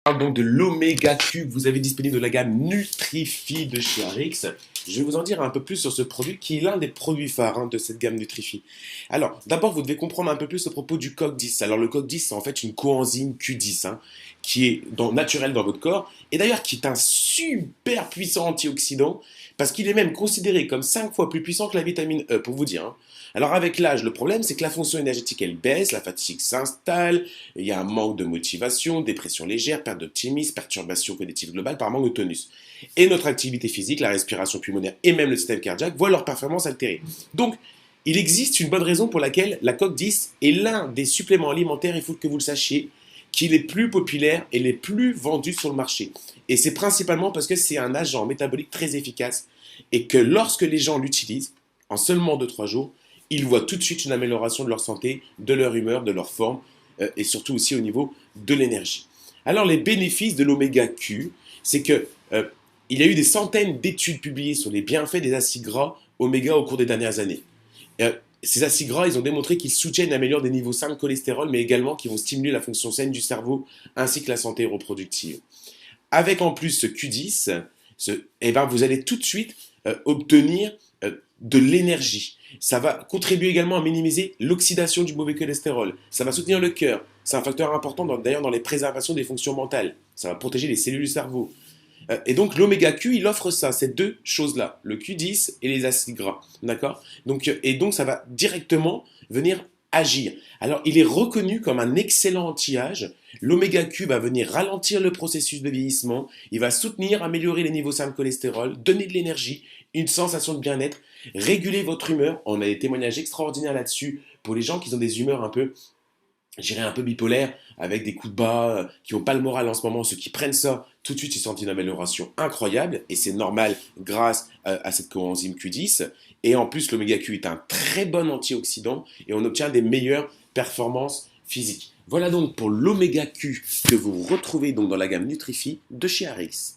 Parle donc de l'Oméga Q que vous avez disponible de la gamme Nutrifi de chez Arix. Je vais vous en dire un peu plus sur ce produit qui est l'un des produits phares de cette gamme Nutrifi. Alors, d'abord, vous devez comprendre un peu plus à propos du COQ10. Alors, le COQ10, c'est en fait une coenzyme Q10 qui est naturelle dans votre corps et d'ailleurs qui est un super puissant antioxydant parce qu'il est même considéré comme 5 fois plus puissant que la vitamine E, pour vous dire. Alors, avec l'âge, le problème, c'est que la fonction énergétique, elle baisse, la fatigue s'installe, il y a un manque de motivation, dépression légère, perte d'optimisme, perturbation cognitive globale par manque de tonus. Et notre activité physique, la respiration pulmonaire et même le système cardiaque voient leur performance altérée. Donc, il existe une bonne raison pour laquelle la COQ10 est l'un des suppléments alimentaires, il faut que vous le sachiez, qui est les plus populaires et les plus vendus sur le marché. Et c'est principalement parce que c'est un agent métabolique très efficace et que lorsque les gens l'utilisent, en seulement 2-3 jours, ils voient tout de suite une amélioration de leur santé, de leur humeur, de leur forme et surtout aussi au niveau de l'énergie. Alors les bénéfices de l'oméga Q, c'est que il y a eu des centaines d'études publiées sur les bienfaits des acides gras oméga au cours des dernières années. Ces acides gras, ils ont démontré qu'ils soutiennent et améliorent des niveaux sains de cholestérol, mais également qu'ils vont stimuler la fonction saine du cerveau ainsi que la santé reproductive. Avec en plus ce Q10, vous allez tout de suite obtenir de l'énergie. Ça va contribuer également à minimiser l'oxydation du mauvais cholestérol. Ça va soutenir le cœur. C'est un facteur important d'ailleurs dans les préservations des fonctions mentales. Ça va protéger les cellules du cerveau. Et donc l'oméga Q, il offre ça, ces deux choses-là, le Q10 et les acides gras. D'accord. Et donc ça va directement venir agir. Alors il est reconnu comme un excellent anti-âge. L'oméga Q va venir ralentir le processus de vieillissement. Il va soutenir, améliorer les niveaux sains de cholestérol, donner de l'énergie, une sensation de bien-être, réguler votre humeur. On a des témoignages extraordinaires là-dessus pour les gens qui ont des humeurs un peu, j'irais un peu bipolaires, avec des coups de bas, qui n'ont pas le moral en ce moment. Ceux qui prennent ça, tout de suite, ils sentent une amélioration incroyable. Et c'est normal grâce à cette coenzyme Q10. Et en plus, l'oméga Q est un très bon antioxydant et on obtient des meilleures performances physiques. Voilà donc pour l'oméga Q que vous retrouvez donc dans la gamme Nutrifi de chez Arix.